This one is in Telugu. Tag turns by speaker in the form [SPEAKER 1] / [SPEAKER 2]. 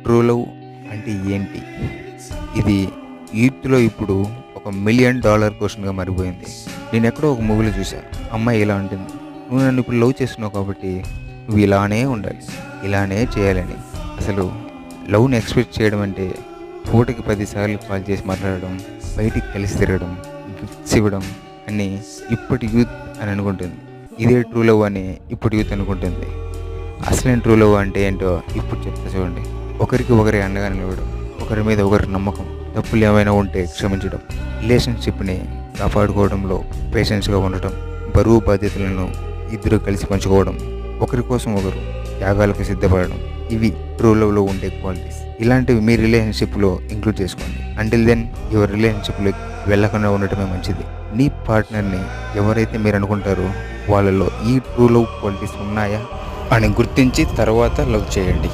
[SPEAKER 1] ట్రూ లవ్ అంటే ఏంటి? ఇది యూత్‌లో ఇప్పుడు ఒక $1,000,000 క్వెషన్‌గా మారిపోయింది. నేనెక్కడో ఒక మూవీలో చూసా. అమ్మాయి ఇలా అంటుంది, "నువ్వు నన్ను ఇప్పుడు లవ్ చేస్తున్నావు కాబట్టి నువ్వు ఇలానే ఉండాలి, ఇలానే చేయాలని." అసలు లవ్‌ని ఎక్స్‌ప్రెస్ చేయడం అంటే పూటకి 10 సార్లు కాల్ చేసి మాట్లాడడం, బయటికి కలిసి తిరగడం, గిఫ్ట్స్ ఇవ్వడం అని ఇప్పటి యూత్ అని అనుకుంటుంది. ఇదే ట్రూ లవ్ అని ఇప్పుడు యూత్ అనుకుంటుంది. అసలైన ట్రూ లవ్ అంటే ఏంటో ఇప్పుడు చెప్తా చూడండి. ఒకరికి ఒకరి అండగా నిలవడం, ఒకరి మీద ఒకరికి నమ్మకం, తప్పులు ఏమైనా ఉంటే క్షమించడం, రిలేషన్షిప్ని కాపాడుకోవడంలో పేషెన్స్గా ఉండటం, బరువు బాధ్యతలను ఇద్దరు కలిసి పంచుకోవడం, ఒకరి కోసం ఒకరు త్యాగాలకు సిద్ధపడడం, ఇవి ట్రూ లవ్లో ఉండే క్వాలిటీస్. ఇలాంటివి మీ రిలేషన్షిప్లో ఇంక్లూడ్ చేసుకోండి. అంటిల్ దెన్ యువర్ రిలేషన్షిప్లో వెళ్ళకుండా ఉండటమే మంచిది. నీ పార్ట్నర్ని ఎవరైతే మీరు అనుకుంటారో వాళ్ళలో ఈ ట్రూ లవ్ క్వాలిటీస్ ఉన్నాయా అని గుర్తించి తర్వాత లవ్ చేయండి.